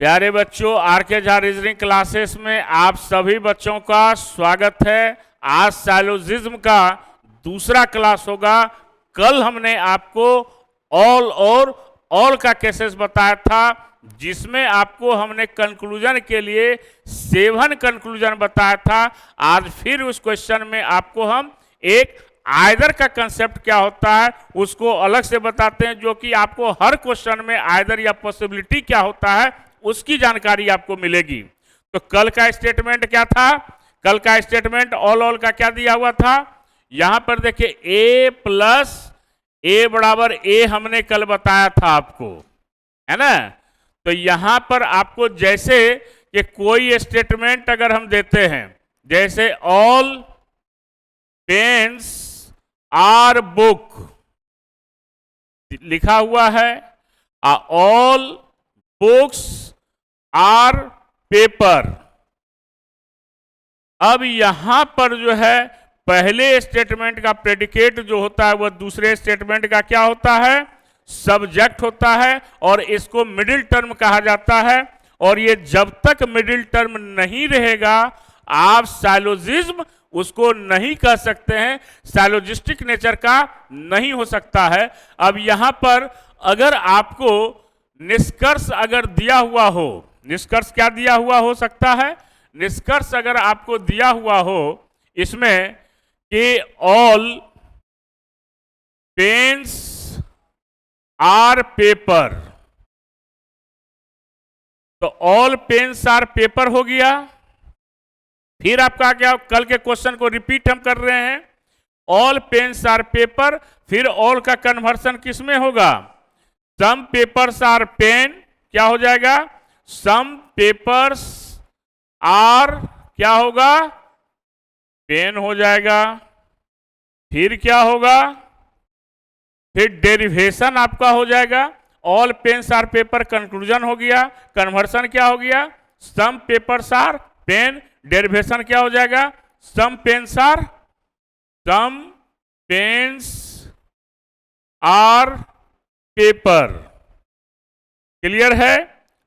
प्यारे बच्चों, आर के झा रीजनिंग क्लासेस में आप सभी बच्चों का स्वागत है। आज साइलोजिज्म का दूसरा क्लास होगा। कल हमने आपको ऑल और ऑल का केसेस बताया था, जिसमें आपको हमने कंक्लूजन के लिए 7 कंक्लूजन बताया था। आज फिर उस क्वेश्चन में आपको हम एक आइदर का कंसेप्ट क्या होता है उसको अलग से बताते हैं, जो कि आपको हर क्वेश्चन में आइदर या पॉसिबिलिटी क्या होता है उसकी जानकारी आपको मिलेगी। तो कल का स्टेटमेंट क्या था? कल का स्टेटमेंट ऑल का क्या दिया हुआ था? यहां पर देखिए a प्लस ए बराबर ए हमने कल बताया था आपको, है ना। तो यहां पर आपको जैसे कि कोई स्टेटमेंट अगर हम देते हैं, जैसे ऑल पेन्स आर बुक लिखा हुआ है, ऑल बुक्स आर पेपर। अब यहां पर जो है पहले स्टेटमेंट का प्रेडिकेट जो होता है वह दूसरे स्टेटमेंट का क्या होता है? सब्जेक्ट होता है, और इसको मिडिल टर्म कहा जाता है। और ये जब तक मिडिल टर्म नहीं रहेगा आप साइलोजिज्म उसको नहीं कह सकते हैं, साइलोजिस्टिक नेचर का नहीं हो सकता है। अब यहां पर अगर आपको निष्कर्ष अगर दिया हुआ हो, निष्कर्ष क्या दिया हुआ हो सकता है? निष्कर्ष अगर आपको दिया हुआ हो इसमें कि ऑल पेन्स आर पेपर, तो ऑल पेन्स आर पेपर हो गया। फिर आपका क्या, कल के क्वेश्चन को रिपीट हम कर रहे हैं, ऑल पेन्स आर पेपर। फिर ऑल का कन्वर्सन किस में होगा? सम पेपर्स आर पेन, क्या हो जाएगा? सम पेपर्स आर क्या होगा? पेन हो जाएगा। फिर क्या होगा? फिर डेरिवेशन आपका हो जाएगा। All pens are paper conclusion हो गया, कन्वर्सन क्या हो गया? Some papers are pen. Derivation क्या हो जाएगा? Some pens are paper. Clear है?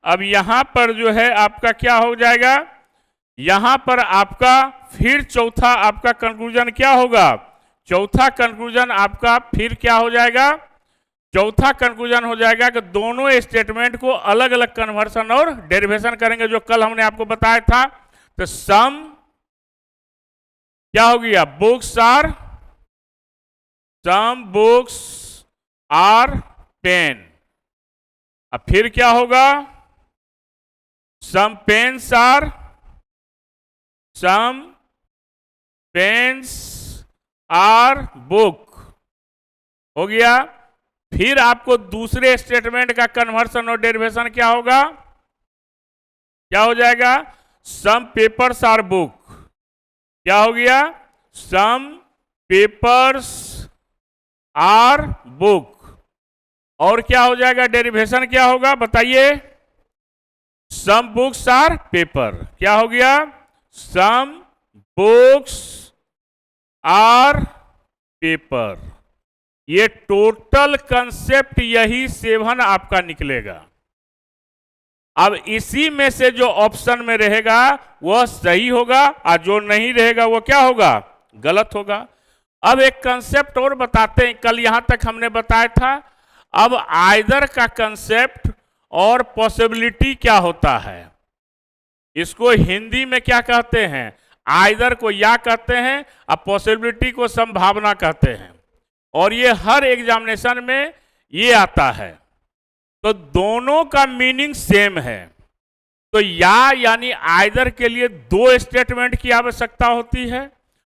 अब यहां पर जो है आपका क्या हो जाएगा? यहां पर आपका फिर चौथा आपका कंक्लूजन क्या होगा? चौथा कंक्लूजन आपका फिर क्या हो जाएगा? चौथा कंक्लूजन हो जाएगा कि दोनों स्टेटमेंट को अलग अलग कन्वर्सन और डेरिवेशन करेंगे, जो कल हमने आपको बताया था। तो सम क्या हो गया? Some books are pen. अब फिर क्या होगा? सम पेन्स आर बुक हो गया। फिर आपको दूसरे स्टेटमेंट का कन्वर्सन और डेरिवेशन क्या होगा? क्या हो जाएगा? सम पेपर्स आर बुक, क्या हो गया? Some papers are book. और क्या हो जाएगा? डेरिवेशन क्या होगा बताइए? सम बुक्स आर पेपर, क्या हो गया? Some books are paper. ये टोटल कंसेप्ट यही 7 आपका निकलेगा। अब इसी में से जो ऑप्शन में रहेगा वह सही होगा, और जो नहीं रहेगा वो क्या होगा? गलत होगा। अब एक कंसेप्ट और बताते हैं, कल यहां तक हमने बताया था। अब आइदर का कंसेप्ट और पॉसिबिलिटी क्या होता है, इसको हिंदी में क्या कहते हैं? आइदर को या कहते हैं और पॉसिबिलिटी को संभावना कहते हैं। और ये हर एग्जामिनेशन में ये आता है, तो दोनों का मीनिंग सेम है। तो या यानी आइदर के लिए 2 स्टेटमेंट की आवश्यकता होती है,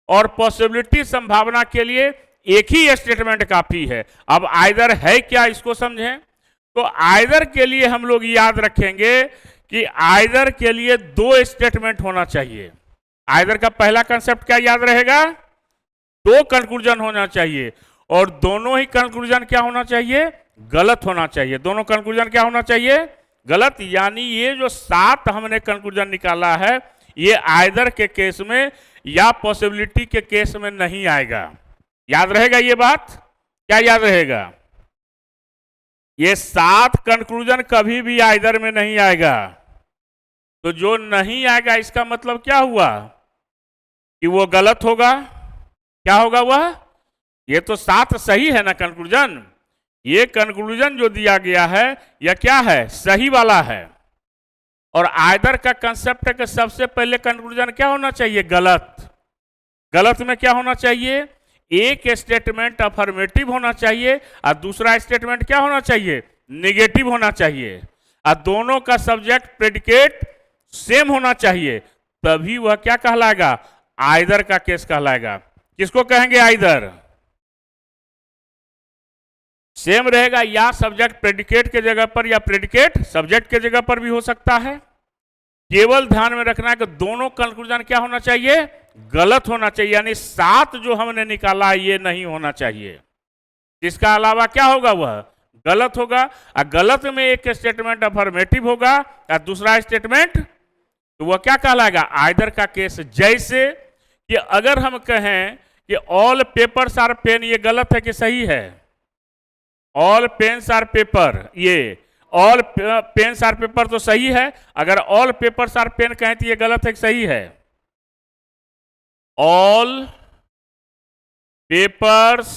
और पॉसिबिलिटी संभावना के लिए एक ही स्टेटमेंट काफी है। अब आइदर है क्या, इसको समझें। तो आइदर के लिए हम लोग याद रखेंगे कि आइदर के लिए 2 स्टेटमेंट होना चाहिए। आइदर का पहला कंसेप्ट क्या याद रहेगा? 2 कंक्लूजन होना चाहिए, और दोनों ही कंक्लूजन क्या होना चाहिए? गलत होना चाहिए। दोनों कंक्लूजन क्या होना चाहिए? गलत। यानी ये जो 7 हमने कंक्लूजन निकाला है, ये आइदर के केस में या पॉसिबिलिटी के केस में नहीं आएगा। याद रहेगा ये बात? क्या याद रहेगा? ये 7 कंक्लूजन कभी भी आइदर में नहीं आएगा। तो जो नहीं आएगा इसका मतलब क्या हुआ कि वो गलत होगा। क्या होगा वह? ये तो 7 सही है ना कंक्लूजन। ये कंक्लूजन जो दिया गया है यह क्या है? सही वाला है। और आइदर का कंसेप्ट है कि सबसे पहले कंक्लूजन क्या होना चाहिए? गलत। गलत में क्या होना चाहिए? एक स्टेटमेंट अफर्मेटिव होना चाहिए और दूसरा स्टेटमेंट क्या होना चाहिए? निगेटिव होना चाहिए। और दोनों का सब्जेक्ट प्रेडिकेट सेम होना चाहिए, तभी वह क्या कहलाएगा? आइदर का केस कहलाएगा। किसको कहेंगे आइदर? सेम रहेगा, या सब्जेक्ट प्रेडिकेट के जगह पर या प्रेडिकेट सब्जेक्ट के जगह पर भी हो सकता है। केवल ध्यान में रखना है कि दोनों कंक्लूजन क्या होना चाहिए? गलत होना चाहिए। यानी 7 जो हमने निकाला ये नहीं होना चाहिए। इसका अलावा क्या होगा? वह गलत होगा। और गलत में एक स्टेटमेंट अफर्मेटिव होगा और दूसरा स्टेटमेंट, तो वह क्या कहलाएगा? आइदर का केस। जैसे कि अगर हम कहें कि ऑल पेपर्स आर पेन, ये गलत है कि सही है? ऑल पेन्स आर पेपर, ये ऑल पेन्स आर पेपर तो सही है। अगर ऑल पेपर्स आर पेन कहें तो ये गलत है कि सही है? ऑल पेपर्स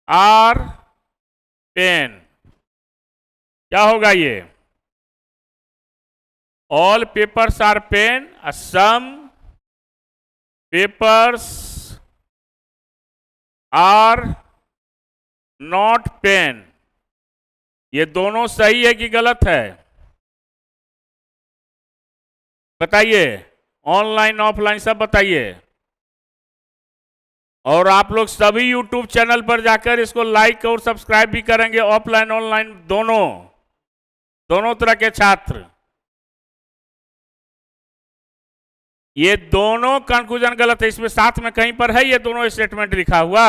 आर पेन, क्या होगा ये? All papers are pen, some papers are not pen. ये दोनों सही है कि गलत है? बताइए, ऑनलाइन ऑफलाइन सब बताइए। और आप लोग सभी YouTube चैनल पर जाकर इसको लाइक और सब्सक्राइब भी करेंगे, ऑफलाइन ऑनलाइन दोनों तरह के छात्र। ये दोनों कंक्लूजन गलत है। इसमें साथ में कहीं पर है ये दोनों स्टेटमेंट लिखा हुआ?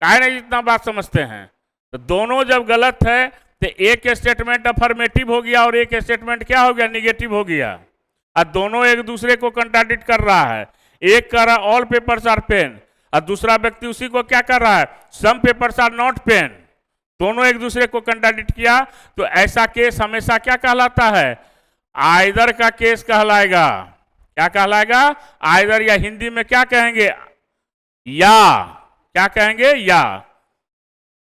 काहे नहीं जितना बात समझते हैं? तो दोनों जब गलत है तो एक स्टेटमेंट अफर्मेटिव हो गया और एक स्टेटमेंट क्या हो गया? निगेटिव हो गया। और दोनों एक दूसरे को कंट्राडिक्ट कर रहा है। एक कह रहा ऑल पेपर्स आर पेन और दूसरा व्यक्ति उसी को क्या कर रहा है? Some papers are not pen. दोनों एक दूसरे को कंट्राडिक्ट किया। तो ऐसा केस हमेशा क्या कहलाता है? आइदर का केस कहलाएगा। क्या कहलाएगा? आइदर, या हिंदी में क्या कहेंगे? या। क्या कहेंगे? या।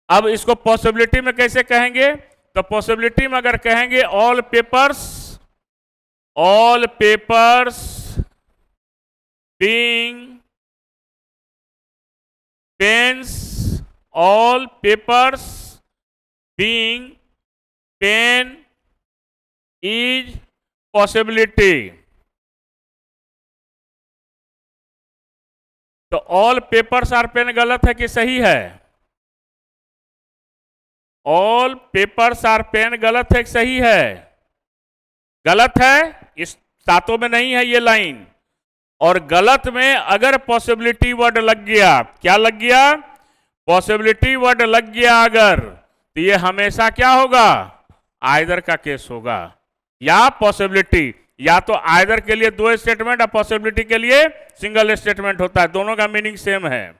अब इसको पॉसिबिलिटी में कैसे कहेंगे? तो पॉसिबिलिटी में अगर कहेंगे all papers being pens, all papers being pen is possibility. तो ऑल पेपर्स आर पेन गलत है कि सही है? ऑल पेपर्स आर पेन गलत है कि सही है? गलत है। इस सातों में नहीं है ये लाइन। और गलत में अगर पॉसिबिलिटी वर्ड लग गया, क्या लग गया? पॉसिबिलिटी वर्ड लग गया अगर, तो ये हमेशा क्या होगा? आइदर का केस होगा। या पॉसिबिलिटी, या तो आइदर के लिए 2 स्टेटमेंट और पॉसिबिलिटी के लिए सिंगल स्टेटमेंट होता है। दोनों का मीनिंग सेम है।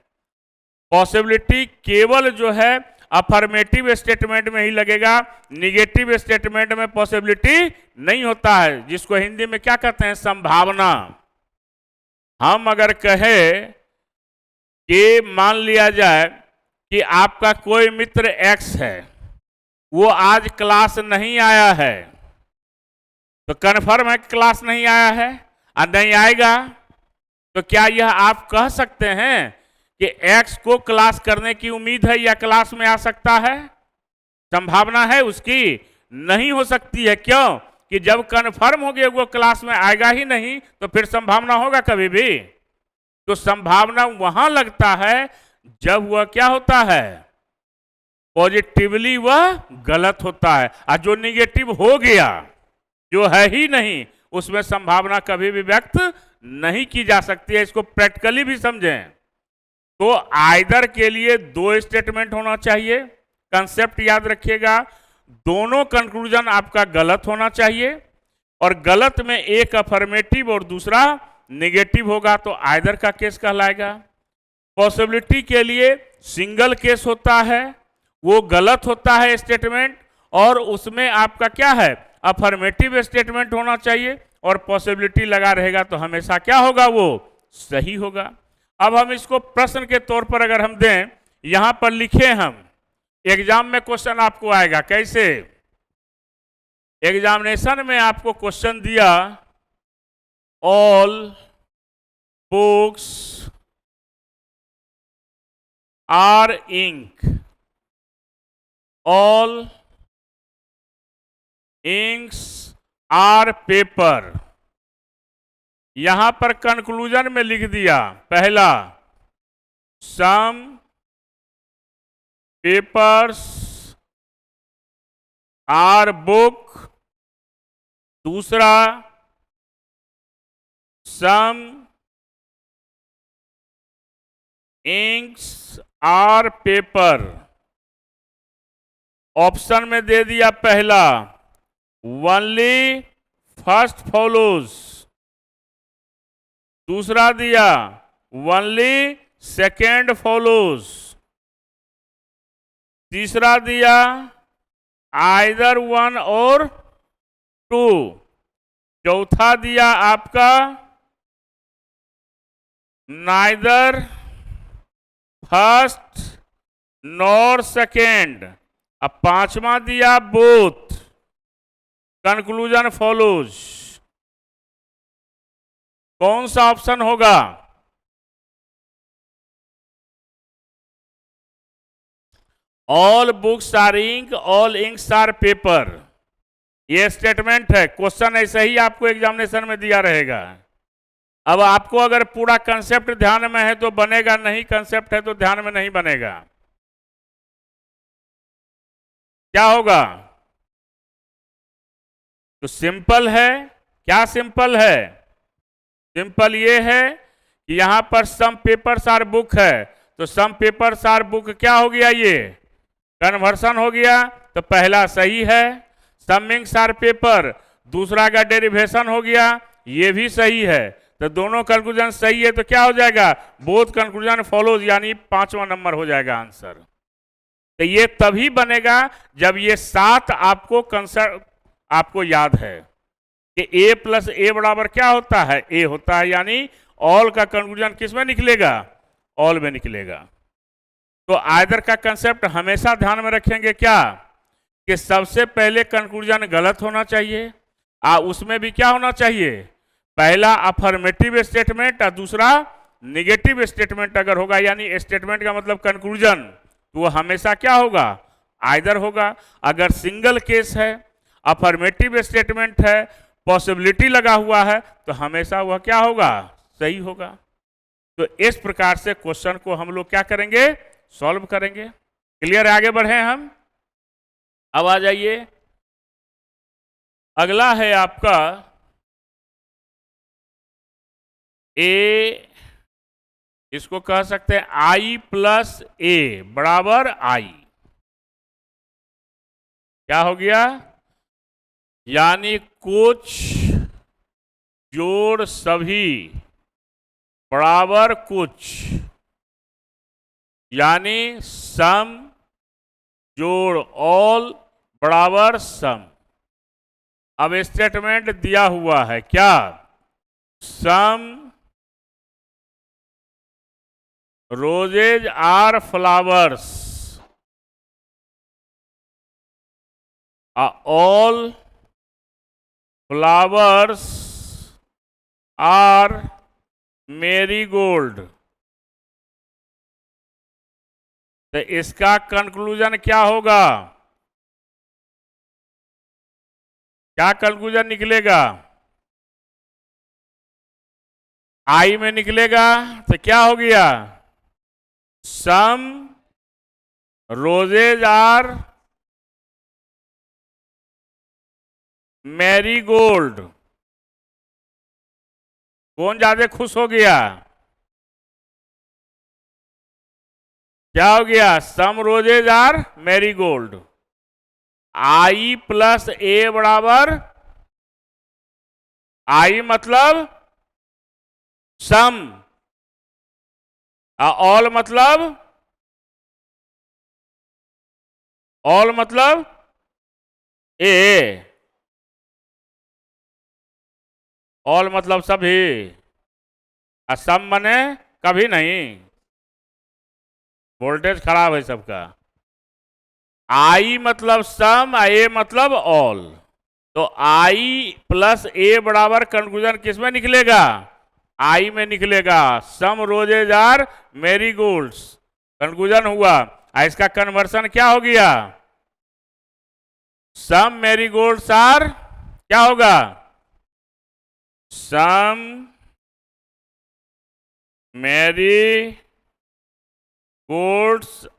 पॉसिबिलिटी केवल जो है अफर्मेटिव स्टेटमेंट में ही लगेगा, निगेटिव स्टेटमेंट में पॉसिबिलिटी नहीं होता है, जिसको हिंदी में क्या कहते हैं? संभावना। हम अगर कहें कि मान लिया जाए कि आपका कोई मित्र एक्स है, वो आज क्लास नहीं आया है, तो कन्फर्म है कि क्लास नहीं आया है और नहीं आएगा। तो क्या यह आप कह सकते हैं कि एक्स को क्लास करने की उम्मीद है या क्लास में आ सकता है? संभावना है उसकी? नहीं हो सकती है। क्यों? कि जब कन्फर्म हो गया वो क्लास में आएगा ही नहीं, तो फिर संभावना होगा कभी भी? तो संभावना वहां लगता है जब वह क्या होता है? पॉजिटिवली वह गलत होता है। और जो निगेटिव हो गया, जो है ही नहीं, उसमें संभावना कभी भी व्यक्त नहीं की जा सकती है। इसको प्रैक्टिकली भी समझें तो आइदर के लिए 2 स्टेटमेंट होना चाहिए। कंसेप्ट याद रखिएगा, दोनों कंक्लूजन आपका गलत होना चाहिए और गलत में एक अफर्मेटिव और दूसरा नेगेटिव होगा तो आइदर का केस कहलाएगा। पॉसिबिलिटी के लिए सिंगल केस होता है, वो गलत होता है स्टेटमेंट, और उसमें आपका क्या है? अफर्मेटिव स्टेटमेंट होना चाहिए और पॉसिबिलिटी लगा रहेगा तो हमेशा क्या होगा, वो सही होगा। अब हम इसको प्रश्न के तौर पर अगर हम दें, यहां पर लिखे हम, एग्जाम में क्वेश्चन आपको आएगा कैसे, एग्जामिनेशन में आपको क्वेश्चन दिया, all books are ink, all inks are paper. यहां पर कंक्लूजन में लिख दिया, पहला सम पेपर्स आर बुक, दूसरा सम इंक्स आर पेपर। ऑप्शन में दे दिया पहला ओनली फर्स्ट फॉलोज, दूसरा दिया ओनली सेकेंड फॉलोज, तीसरा दिया आइदर वन और टू, चौथा दिया आपका नाइदर फर्स्ट नॉर सेकेंड, अब पांचवा दिया बोथ, कंक्लूजन फॉलोज। कौन सा ऑप्शन होगा? All books are ink, all inks are paper. ये स्टेटमेंट है, क्वेश्चन ऐसे ही आपको एग्जामिनेशन में दिया रहेगा। अब आपको अगर पूरा कंसेप्ट ध्यान में है तो बनेगा, नहीं कंसेप्ट है तो ध्यान में नहीं बनेगा। क्या होगा? तो सिंपल है। क्या सिंपल है? सिंपल ये है कि यहां पर सम पेपर्स आर बुक है, तो सम पेपर्स आर बुक क्या हो गया, ये कन्वर्सन हो गया, तो पहला सही है। सम इंक्स आर पेपर, दूसरा का डेरिवेशन हो गया, ये भी सही है। तो दोनों कंक्लूजन सही है, तो क्या हो जाएगा, बोथ कंक्लूजन फॉलोज, यानी 5वां नंबर हो जाएगा आंसर। तो ये तभी बनेगा जब ये 7 आपको कंसेप्ट आपको याद है कि a प्लस ए बराबर क्या होता है, a होता है, यानी ऑल का कंक्लूजन किस में निकलेगा, ऑल में निकलेगा। तो आइदर का कंसेप्ट हमेशा ध्यान में रखेंगे क्या, कि सबसे पहले कंक्लूजन गलत होना चाहिए, उसमें भी क्या होना चाहिए, पहला अफर्मेटिव स्टेटमेंट और दूसरा निगेटिव स्टेटमेंट अगर होगा, यानी स्टेटमेंट का मतलब कंक्लूजन, तो वो हमेशा क्या होगा, आइदर होगा। अगर सिंगल केस है, अफर्मेटिव स्टेटमेंट है, पॉसिबिलिटी लगा हुआ है, तो हमेशा वह क्या होगा, सही होगा। तो इस प्रकार से क्वेश्चन को हम लोग क्या करेंगे, सॉल्व करेंगे। क्लियर है? आगे बढ़े हम। अब आ जाइए, अगला है आपका ए, इसको कह सकते हैं आई प्लस ए बराबर आई। क्या हो गया, यानी कुछ जोड़ सभी बराबर कुछ, यानी सम जोड़ ऑल बराबर सम। अब स्टेटमेंट दिया हुआ है क्या, some roses are flowers, all flowers are marigold. तो इसका कंक्लूजन क्या होगा, क्या कंक्लूजन निकलेगा, आई में निकलेगा। तो क्या हो गया, सम रोजेज आर मैरीगोल्ड। कौन ज्यादा खुश हो गया, क्या हो गया, some roses are marigold. I plus A बराबर, आई मतलब सम, ऑल मतलब, ऑल मतलब ए, ऑल मतलब सभी, और सम मने कभी नहीं, वोल्टेज खराब है सबका। आई मतलब सम, ए मतलब ऑल, तो आई प्लस ए बराबर कंक्लूजन किस में निकलेगा? आई में निकलेगा। सम रोजेज आर मैरीगोल्ड्स, कंक्लूजन हुआ। इसका कन्वर्सन क्या हो गया? सम मैरीगोल्ड्स आर क्या होगा? Some marigolds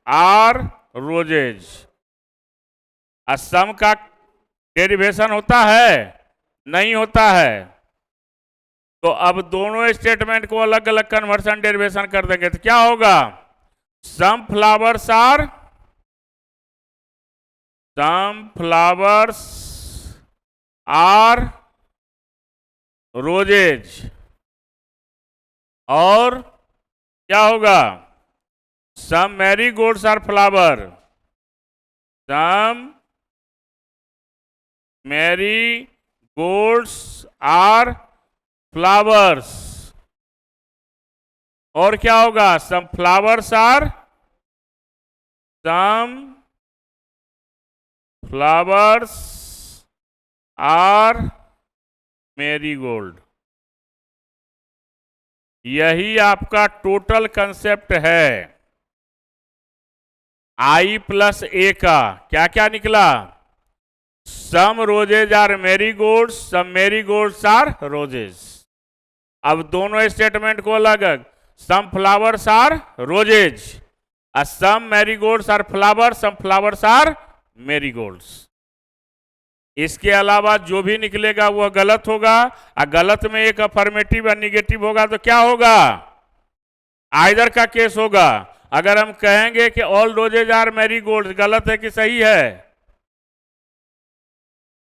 are roses. सम का डेरिवेशन होता है? नहीं होता है। तो अब दोनों स्टेटमेंट को अलग अलग कन्वर्सन डेरिवेशन कर देंगे तो क्या होगा? सम फ्लावर्स आर रोजेज, और क्या होगा? Some marigolds are flower, some marigolds are flowers, और क्या होगा? Some flowers are marigold. यही आपका टोटल कंसेप्ट है। आई प्लस ए का क्या क्या निकला? Some roses are marigolds, some marigolds are roses. अब दोनों स्टेटमेंट को अलग, some flowers are roses, some marigolds are flower, some flowers are marigolds. इसके अलावा जो भी निकलेगा वह गलत होगा, और गलत में एक अफर्मेटिव और निगेटिव होगा तो क्या होगा? आइदर का केस होगा। अगर हम कहेंगे कि ऑल रोजेज आर मैरीगोल्ड्स, गलत है कि सही है?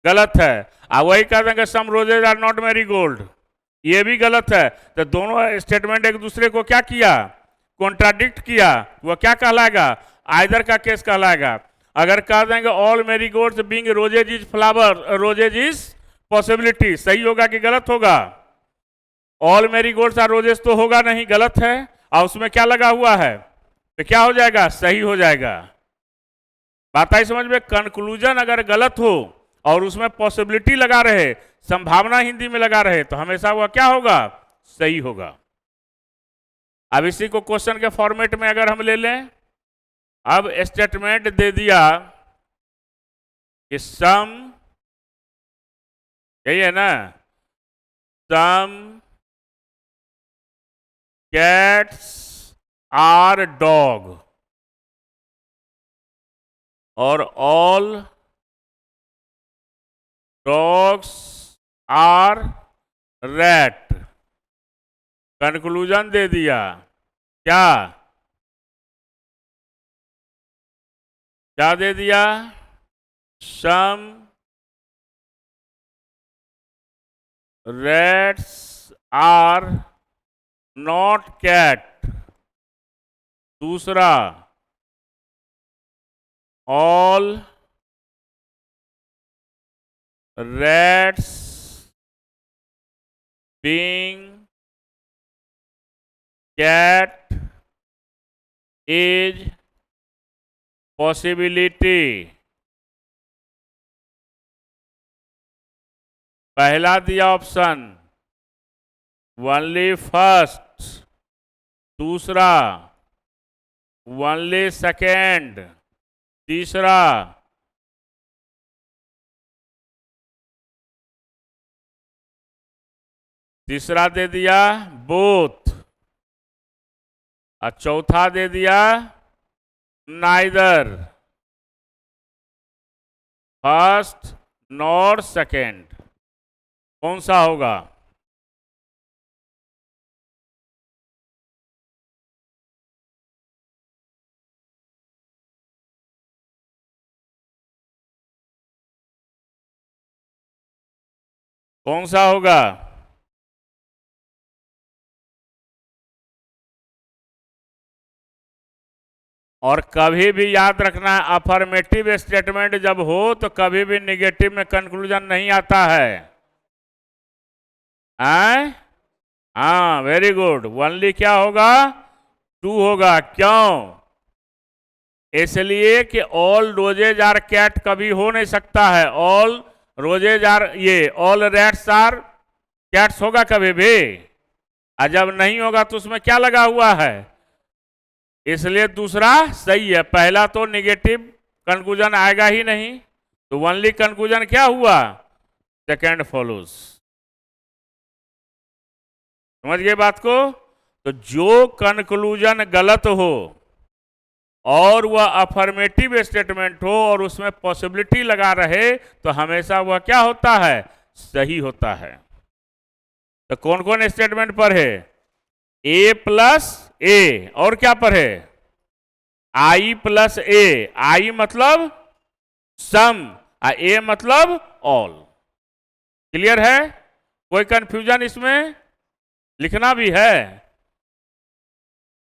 गलत है। और वही कह देंगे सम रोजेज आर नॉट मैरीगोल्ड, ये भी गलत है। तो दोनों स्टेटमेंट एक दूसरे को क्या किया? कॉन्ट्राडिक्ट किया। वह क्या कहलाएगा? आइदर का केस कहलाएगा। अगर कह देंगे all marigolds being roses is flower, roses is possibility, सही होगा कि गलत होगा? ऑल मैरीगोल्ड्स आर रोजेज तो होगा नहीं, गलत है। और उसमें क्या लगा हुआ है तो क्या हो जाएगा? सही हो जाएगा। बात आई समझ में? कंक्लूजन अगर गलत हो और उसमें पॉसिबिलिटी लगा रहे, संभावना हिंदी में लगा रहे, तो हमेशा वह क्या होगा? सही होगा। अब इसी को क्वेश्चन के फॉर्मेट में अगर हम ले लें, अब स्टेटमेंट दे दिया कि सम, यही है ना, सम कैट्स आर डॉग, और all dogs are rat. Conclusion दे दिया क्या? क्या दे दिया? Some rats are not cat. दूसरा, all rats being cat is possibility। पहला दिया ऑप्शन ओनली फर्स्ट, दूसरा ओनली सेकेंड, तीसरा दे दिया बोथ, और चौथा दे दिया नाइदर फर्स्ट नॉर सेकेंड। कौन सा होगा? कौन सा होगा? और कभी भी याद रखना है, अफर्मेटिव स्टेटमेंट जब हो तो कभी भी निगेटिव में कंक्लूजन नहीं आता है। हाँ, वेरी गुड। ओनली क्या होगा? 2 होगा। क्यों? इसलिए कि ऑल रोजेज आर कैट कभी हो नहीं सकता है। ऑल रोजेज आर, ये ऑल रैट्स आर कैट्स होगा कभी भी? और जब नहीं होगा तो उसमें क्या लगा हुआ है? इसलिए दूसरा सही है। पहला तो निगेटिव कंक्लूजन आएगा ही नहीं, तो ओनली कंक्लूजन क्या हुआ? Second follows. समझ गए बात को? तो जो कंक्लूजन गलत हो और वह अफर्मेटिव स्टेटमेंट हो और उसमें पॉसिबिलिटी लगा रहे, तो हमेशा वह क्या होता है? सही होता है। तो कौन कौन स्टेटमेंट पर है? ए प्लस ए, और क्या पर है? आई प्लस ए। आई मतलब सम, ए मतलब ऑल। क्लियर है? कोई कंफ्यूजन इसमें? लिखना भी है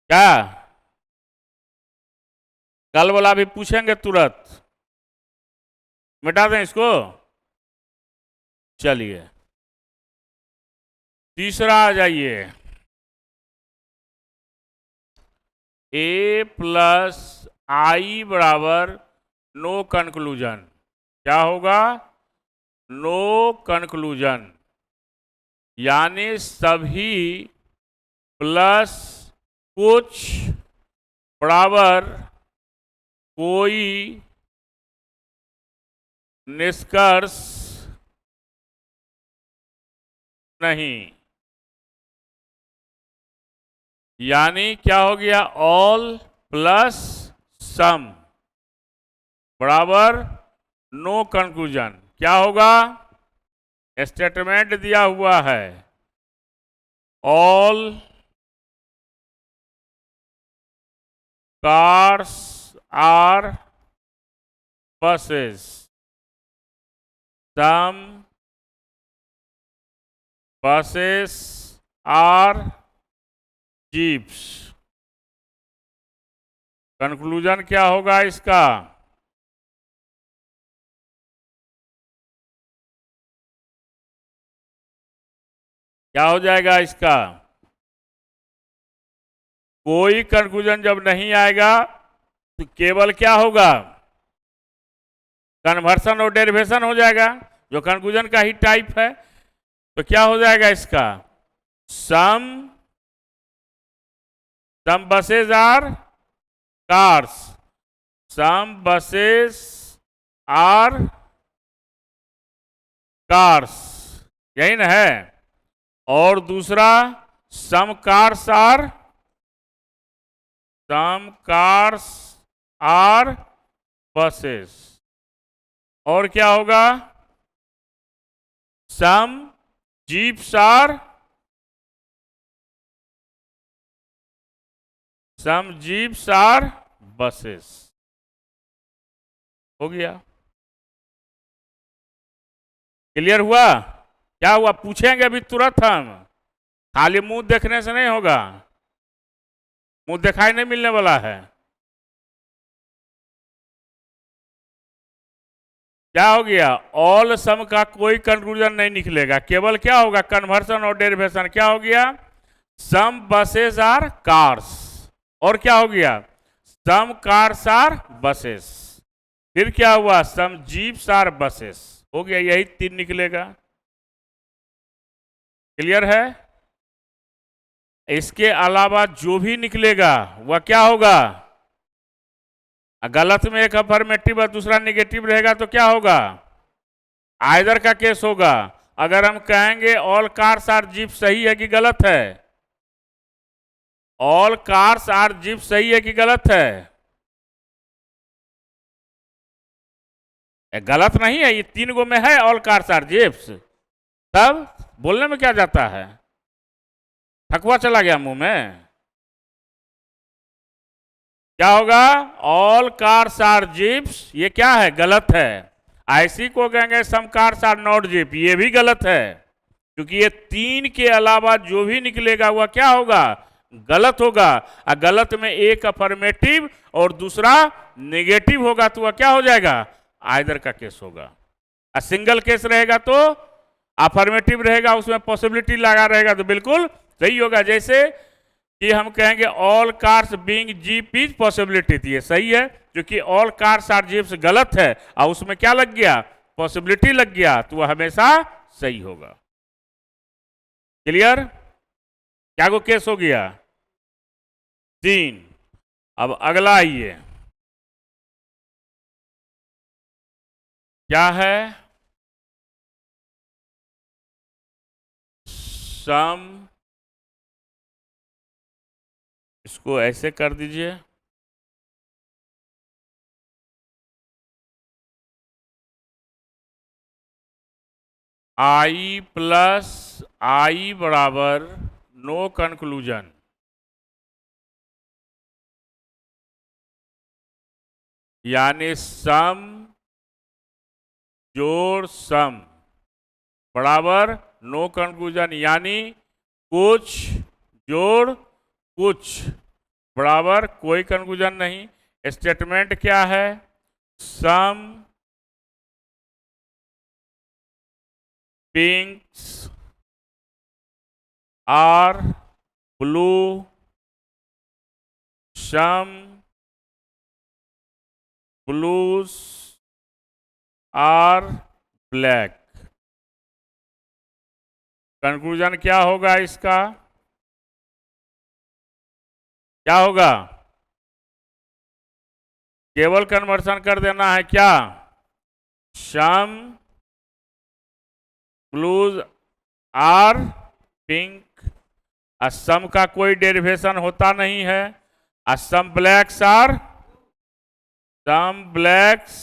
क्या? कल वाला भी पूछेंगे तुरंत, मिटा दें इसको। चलिए तीसरा आ जाइए। ए प्लस आई बराबर नो कंक्लूजन। क्या होगा? नो कंक्लूजन, यानी सभी प्लस कुछ बराबर कोई निष्कर्ष नहीं। यानी क्या हो गया? ऑल प्लस सम बराबर नो कंक्लूजन। क्या होगा? स्टेटमेंट दिया हुआ है, all cars are buses, some buses are jeeps. Conclusion क्या होगा इसका? क्या हो जाएगा इसका? कोई कंक्लूजन जब नहीं आएगा तो केवल क्या होगा? कन्वर्सन और डेरिवेशन हो जाएगा, जो कंक्लूजन का ही टाइप है। तो क्या हो जाएगा इसका? Some buses are cars, some buses are cars, यही ना है। और दूसरा सम कार्स आर बसेस। और क्या होगा? सम जीप्स आर बसेस। हो गया? क्लियर हुआ? क्या हुआ? पूछेंगे अभी तुरंत हम, खाली मुंह देखने से नहीं होगा। मुंह दिखाई नहीं मिलने वाला है। क्या हो गया? ऑल सम का कोई कंक्लूजन नहीं निकलेगा, केवल क्या होगा? कन्वर्सन और डेरिवेशन। क्या हो गया? सम बसेस आर कार्स, और क्या हो गया? सम कार्स आर बसेस। फिर क्या हुआ? सम जीप्स आर बसेस। हो गया, यही 3 निकलेगा। क्लियर है? इसके अलावा जो भी निकलेगा वह क्या होगा? गलत में एक अफर्मेटिव और दूसरा निगेटिव रहेगा तो क्या होगा? आइदर का केस होगा। अगर हम कहेंगे ऑल कार्स आर जीप सही है कि गलत है? ऑल कार्स आर जीप सही है कि गलत है? गलत नहीं है, ये 3 गो में है ऑल कार्स आर जीप्स। तब बोलने में क्या जाता है? ठकुआ चला गया मुंह में। क्या होगा? ऑल कार्स आर जीप्स, ये क्या है? गलत है। ऐसी को कहेंगे सम कार्स आर नॉट जीप, ये भी गलत है, क्योंकि ये 3 के अलावा जो भी निकलेगा वह क्या होगा? गलत होगा। और गलत में एक अफर्मेटिव और दूसरा नेगेटिव होगा तो वह क्या हो जाएगा? आइदर का केस होगा। और सिंगल केस रहेगा तो अफर्मेटिव रहेगा उसमें पॉसिबिलिटी लगा रहेगा तो बिल्कुल सही होगा। जैसे कि हम कहेंगे all cars being jeep is possibility थी, ये सही है, क्योंकि ऑल कार्स आर जीप्स गलत है और उसमें क्या लग गया, पॉसिबिलिटी लग गया, तो वह हमेशा सही होगा। क्लियर? क्या को केस हो गया? 3। अब अगला आइए, क्या है? सम, इसको ऐसे कर दीजिए, आई प्लस आई बराबर नो कंक्लूजन, यानी सम जोड़ सम बराबर नो कंक्लूजन, यानी कुछ जोड़ कुछ बराबर कोई कंक्लूजन नहीं। स्टेटमेंट क्या है? Some pinks are blue, some blues are black. Conclusion क्या होगा इसका? क्या होगा? केवल कन्वर्सन कर देना है क्या? Some blues are pink, some का कोई डेरिवेशन होता नहीं है, some blacks are, some blacks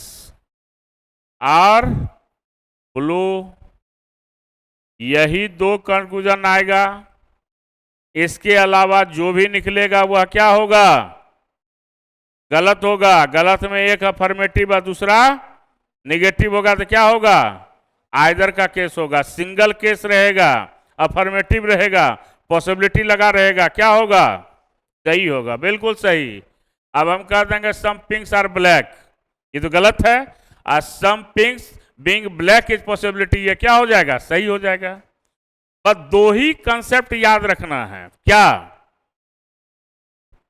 are blue, यही 2 कंक्लूजन आएगा। इसके अलावा जो भी निकलेगा वह क्या होगा? गलत होगा। गलत में एक अफर्मेटिव और दूसरा निगेटिव होगा तो क्या होगा? आइदर का केस होगा। सिंगल केस रहेगा, अफर्मेटिव रहेगा, पॉसिबिलिटी लगा रहेगा, क्या होगा? सही होगा, बिल्कुल सही। अब हम कह देंगे सम पिंक्स आर ब्लैक, ये तो गलत है। Some pinks being black is possibility, ये क्या हो जाएगा? सही हो जाएगा। बस 2 ही कंसेप्ट याद रखना है, क्या?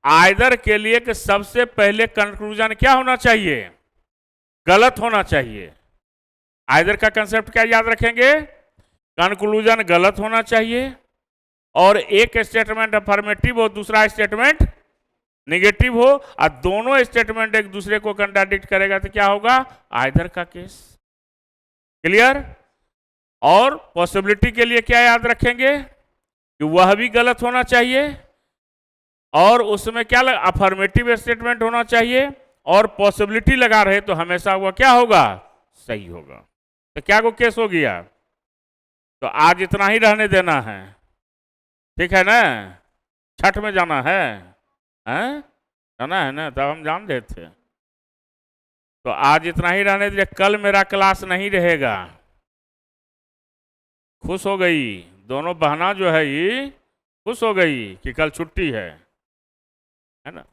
आइदर के लिए कि सबसे पहले कंक्लूजन क्या होना चाहिए? गलत होना चाहिए। आइदर का कंसेप्ट क्या याद रखेंगे? कंक्लूजन गलत होना चाहिए और एक स्टेटमेंट अफर्मेटिव हो, दूसरा स्टेटमेंट नेगेटिव हो, और दोनों स्टेटमेंट एक दूसरे को कंट्राडिक्ट करेगा तो क्या होगा? आइदर का केस। क्लियर? और पॉसिबिलिटी के लिए क्या याद रखेंगे? कि वह भी गलत होना चाहिए और उसमें क्या अफर्मेटिव स्टेटमेंट होना चाहिए और पॉसिबिलिटी लगा रहे तो हमेशा वह क्या होगा? सही होगा। तो क्या को केस हो गया? तो आज इतना ही रहने देना है, ठीक है ना? छठ में जाना है, हैं? जाना है ना, तब हम जान रहे थे। तो आज इतना ही रहने दीजिए, कल मेरा क्लास नहीं रहेगा। खुश हो गई दोनों बहना जो है ये, खुश हो गई कि कल छुट्टी है ना?